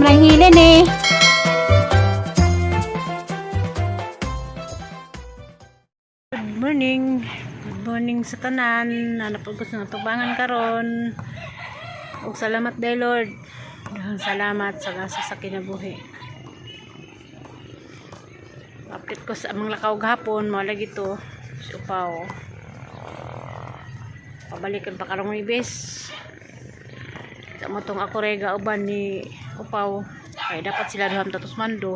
lang hilin eh. Good morning. Good morning sa tanan. Napagod sa tubangan karon. Ug salamat day Lord. Daghang salamat sa gasa sa kinabuhi. Update ko sa mga lakaw gahapon, mo lagi to si Upaw. Pabalikan pa karong ibes. Sa motong ako rega uban ni Upaw. Kaya dapat sila duham tatos mando.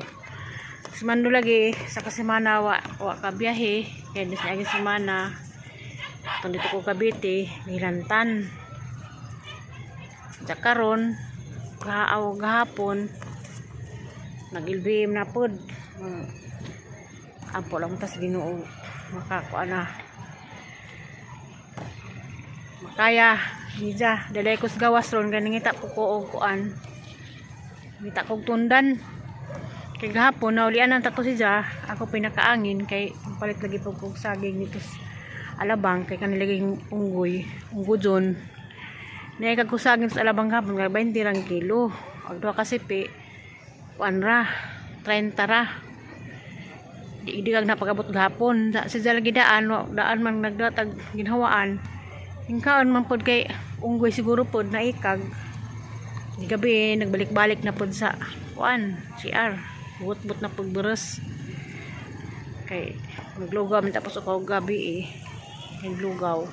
Si mando lagi sa kasemana wa ka biyahe. Kaya dis lagi semana. Tong dito ko Cavite, Milantan. Sa karon gahapon nag-LBM na pod. Ampo lang tas Ginoo makakuha na. Makaya Nija, dalay ko sa gawas ron ganingita po ko og kuan. Ngita kog tundan. Kay gahapon naulian ang tato siya, ako pinakaangin kay palit lagi po kog saging nito alabang kay kanilaging unggojon. Nay kag kusagin sa alabang gahapon 20 rang kilo. Og duha ka sipi kuan ra 30 ra. Di kag napagabot gahapon. Sa lagi daan man nagdatag ginhawaan. Hingkaon man pod kay unggoy siguro pod na ikag. Di gabi nagbalik-balik na pod sa kuan, CR. But na pod beres. Kay naglugaw man tapos ako gabi naglugaw.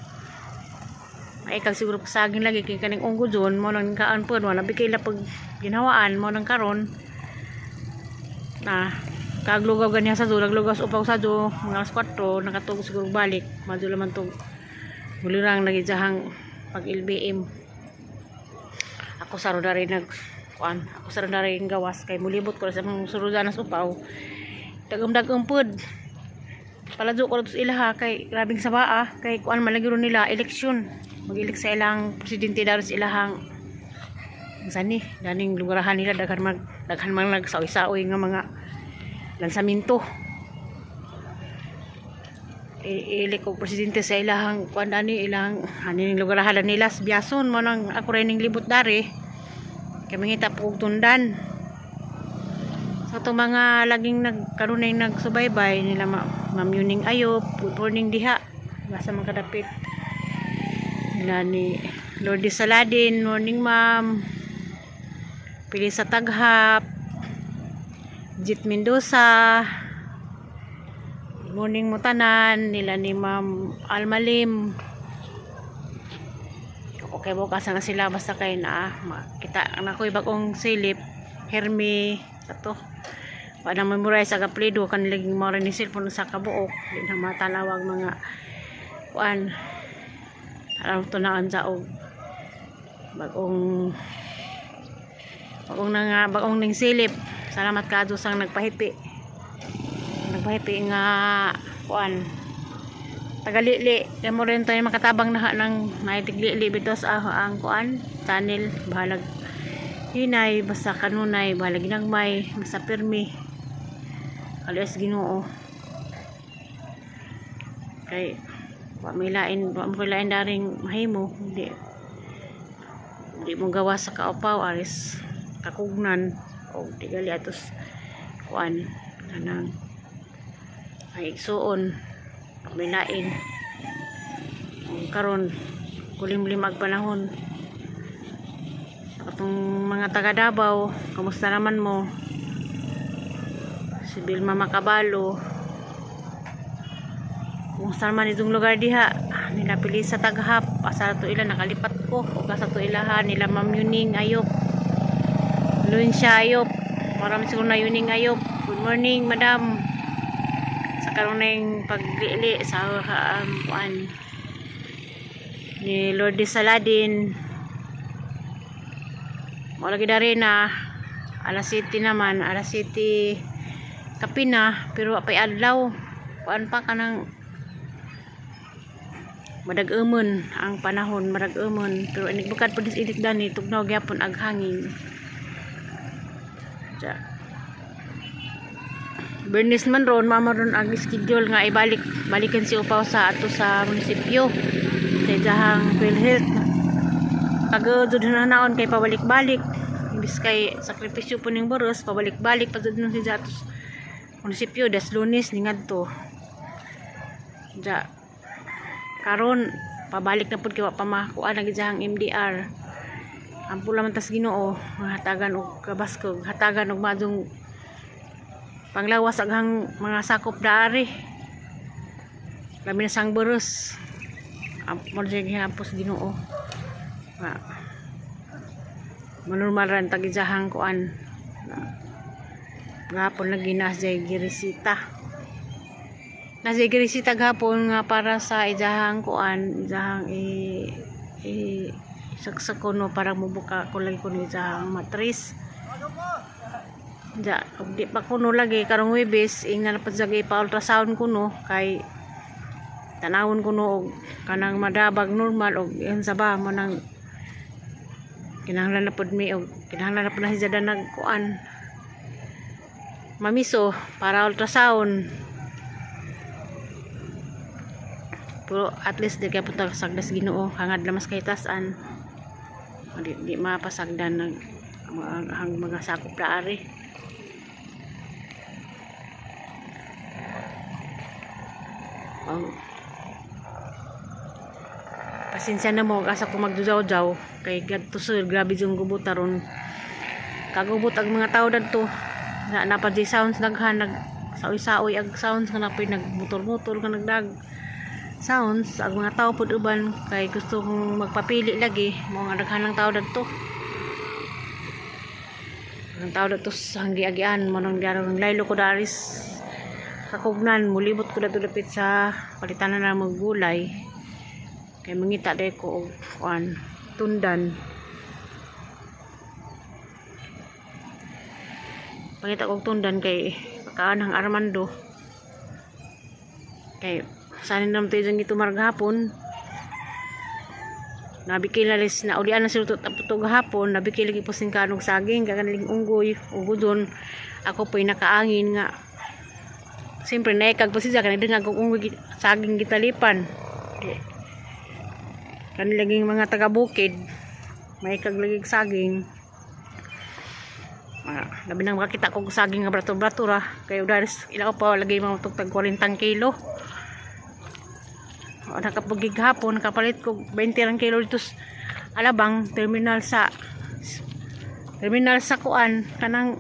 Ay ikag siguro pasagin lagi kay kaning unggoy don mo nang kaan pod wala bigay la pag ginhawaan mo nang karon. Na kaglugaw ganiya sa do naglugaw sa Upaw sa do mga alas 4 nakatug siguro balik. Madula man tug bulirang nagijahang pag-LBM. Ako saro na rin ako saro na rin gawas kay mulibot ko sa mga surudan sa Upaw. Dagom-dagom pod. Paladyo ko sa ilaha kay grabing sabaa kay kuan malagiro nila eleksyon. Mag-elect sa ilang presidente daros ilahang sani daning lugarahan nila daghan man nagsaoy-saoy nga mga lansamento. Ili ko presidente sa ilahang kuandani ilang aning lugarahan nila sa Biason mo nang ako rin ning libot dari kay mangita po og tundan sa to mga laging nagkanunay nagsubaybay nila Ma'am Yuning Ayop, good morning diha basta man kadapit nila ni Lordy Saladin, morning ma'am. Pili sa Taghap, Jit Mendoza, morning mo tanan nila ni Ma'am Almalim. Okay bukas na sila basta kay na makita na ko bagong silip Hermi ato para memorize aga plido kanilang mo rin ni cellphone sa kabuok di na matalawag mga kuan alam to na anza og bagong ning silip. Salamat kadto sang nagpahipi nga kuan tagalili kay mo rin tayo makatabang na ng naitigli bitos ang kuan channel bahalag hinay basta kanunay bahalag ginagmay basta pirmi alias Ginoo kay wa mo lain daring mahimo hindi mo gawa sa kaupaw aris kakugnan o tigali atos kuan kanang ay igsuon pamilain karon kulimlim ag panahon atong mga taga Davao kamusta naman mo si Bilma Makabalo kumusta naman itong lugar diha nila Pili sa Taghap asa to ila nakalipat ko o asa to ilahan nila Ma'am Yuning Ayop Lunsya Ayop marami siguro na Yuning Ayop good morning madam karon ning paglili sa kuan ni Lordy Saladin mo lagi dari na alas 7 naman alas 7 kapina pero apay adlaw kuan pa kanang madag-umon ang panahon madag-umon pero inigbukad po dis ilik dani tugnaw gyapon ag hangin ja Bernis man ron mamaron ang schedule nga balikan si Upaw sa ato sa munisipyo sa jahang PhilHealth kagod na naon kay pabalik-balik biskay sakripisyo po ning boros pabalik-balik pa dun si Jatos munisipyo das Lunes ni ngadto ja karon pabalik na pud kay wa pa makuha na gid MDR ampula man tas Ginoo hatagan og kabaskog hatagan og madung panglawas aghang mga sakop daari labi na sang boros mo hampos Ginoo manormal ran tagijahang kuan gahapon lagi nasay girisita gahapon nga para sa ijahang kuan ijahang saksak kuno para mubuka ko lagi kuno ijahang matris ja di pa kuno lagi karong Webes ingnan pa jagay pa ultrasound kuno kay tanawon kuno og kanang madabag normal og yan sa ba mo nang kinahanglan na pod mi og kinahanglan na pod na siya nagkuan mamiso para ultrasound pero at least di kay punta sagdas Ginoo hangad lamas kay tasan di mapasagdan ng mga sakop daari pasensya na mo asa ko magdujaw-jaw kay gadto sir grabe yung gubot aron kagubot ang mga tao dadto na napad di sounds daghan nag saoy-saoy ag sounds nga napay nagmotor-motor nga nagdag sounds ang mga tao pud uban kay gusto kong magpapili lagi mo nga daghan ng tao dadto ang tao dadto sa hanggi-agian mo nang diarong laylo ko daris kakugnan mulibot ko dadto dapit sa palitanan na mga gulay kay mangita day ko og kuan tundan pangita ko og tundan kay pagkaan ng Armando kay sanin naman tayo dyan ito marghapon nabikilalis na ulian na silutot aputo gahapon nabikilagi po sing kanong saging kagaling unggoy ugudon ako po'y nakaangin nga siyempre naikag po siya kanang kong unggoy saging gitalipan kanilaging mga taga-bukid may kaglagig saging labi nang makakita ko saging nga brato-brato kayo daris ilaw pa lagay mga tugtag 40 kilo nakapugig hapon nakapalit ko 20 lang kilo dito Alabang terminal sa kuan kanang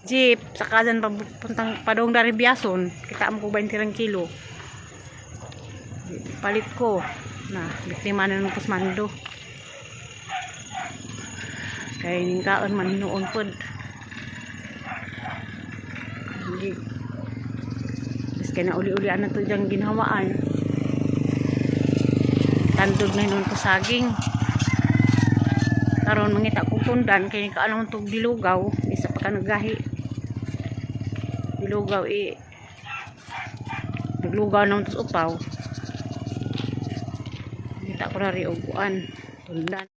jeep sa kadan papuntang padong dari Biason kita mo ko 20 lang kilo palit ko na biktima na ng pusmando kaya ning kaon man hinuon pod hindi kaya na uli-ulian na to diyang ginhawaan tandog na hinuon to saging karon mangita kong tundan kaya kaano man to dilugaw isa pa ka naggahi dilugaw naglugaw naman to upaw ko rari uguan tundan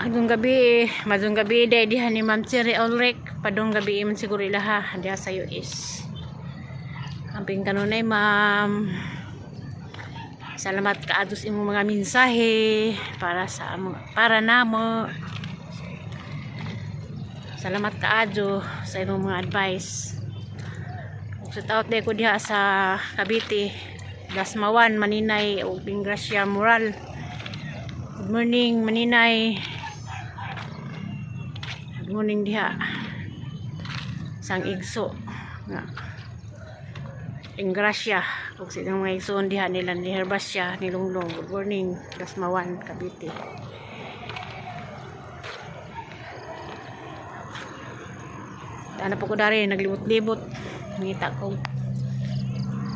madung gabi day diha ni Ma'am Cherry Ulrich padong gabi man siguro ilaha diha sa US amping kanunay ma'am salamat kaadtos imong mga mensahe para namo salamat kaadto sa imong mga advice shout out day ko diha sa Cavite Dasmawan, Maninay o Ingracia Moral. Good morning, Maninay. Good morning diha. Sang igso. Ingracia. Kung silang mga igsoon diha nila ni Herbasya, ni Lunglong. Good morning, Dasmawan, Cavite. Ano po ko dari, naglibot-libot. Ngita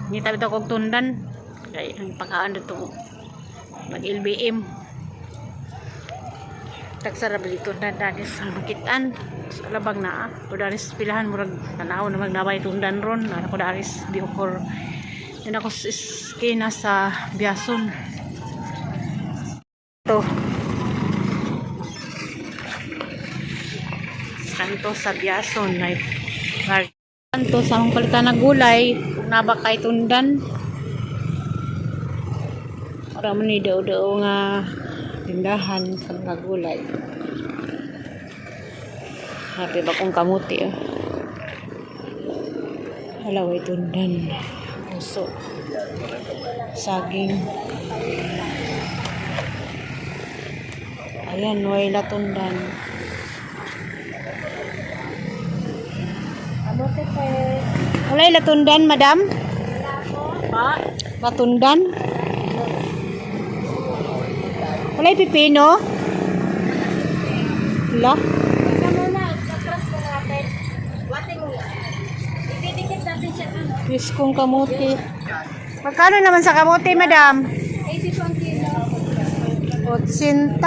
bitaw kog tundan kay ang pagkaan dito mag LBM tagsara bali tundan dali sa makitaan sa labang naa ko daris pilahan murag tanaw na magnabay tundan ron na ko daris Bihocor din ako skina sa Biason to kanto sa Biason like kanto sa akong palitan na gulay kung nabakay tundan para man ni daw nga tindahan sa mga gulay Happy ba kung kamuti oh. Halaway tundan. Puso. Saging. Ayan, way latundan. Kamote pe. Walay latundan, madam? Pa. Latundan? Walay pipino? Wala? Kamu na, kakras ko natin. Wating ididikit natin siya dun. Yes, kung kamuti. Magkano naman sa kamuti, madam? 80 kilo. 80.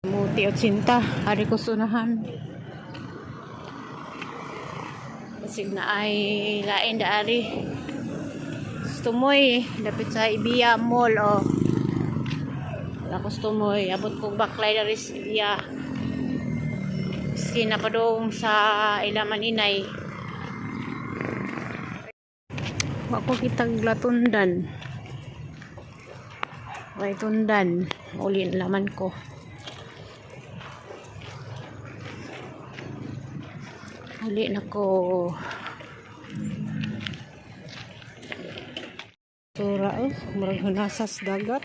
Kamuti 80. Hari ko sunahan. Kasi na ay lain daari. Gusto mo dapit sa Ibiya Mall oh. Gusto mo abot kong baklay na rin sa Ibiya. Skin na pa doon sa ilaman inay. Ako kitang latundan. May tundan. Uli na laman ko. Uli na ko. Tura oh. Marag hunasas dagat.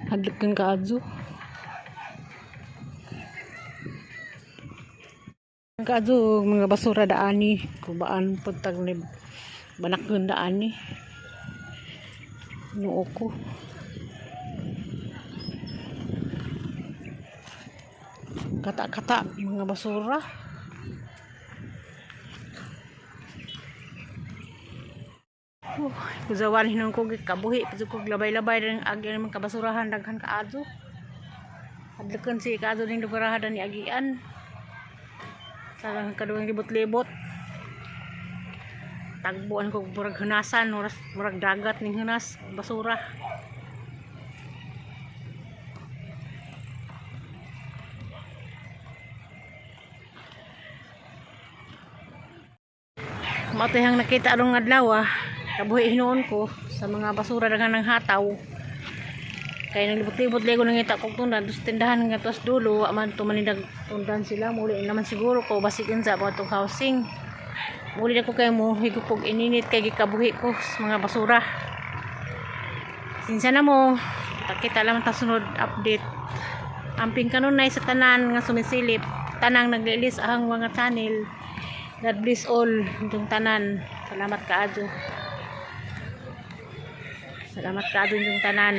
Hadlok kang kaadyo. Ang kaadyo, mga basura daani. Kubaan po tag banak yung daani. Noo ko. Kata-kata, mga basura. Kuzawan hinong ko kabuhi. Pagod ko labay-labay rin agi naman kabasurahan. Daghan kaadyo. Hadlakan si kaadyo rin lugarahan ni agian. Sarang kaduang libot-libot. Tagbuan ko murag hunasan, murag dagat ning hunas, basura. Matayang nakita arong adlaw kabuhi hinuon ko sa mga basura daghan ng hataw. Kaya naglibot-libot lego nangita kog tundan dus tindahan nga tuas dulo aman to manindag tundan sila muli naman siguro ko basikin sa atong housing. Muli ako kay mo higupog ininit kay gikabuhi ko sa mga basura. Sinsa na mo kita lang ta sunod update. Amping kanunay sa tanan nga sumisilip, tanang naglilis ahang mga channel. God bless all itong tanan. Salamat kaadyo. Salamat kaadyo itong tanan.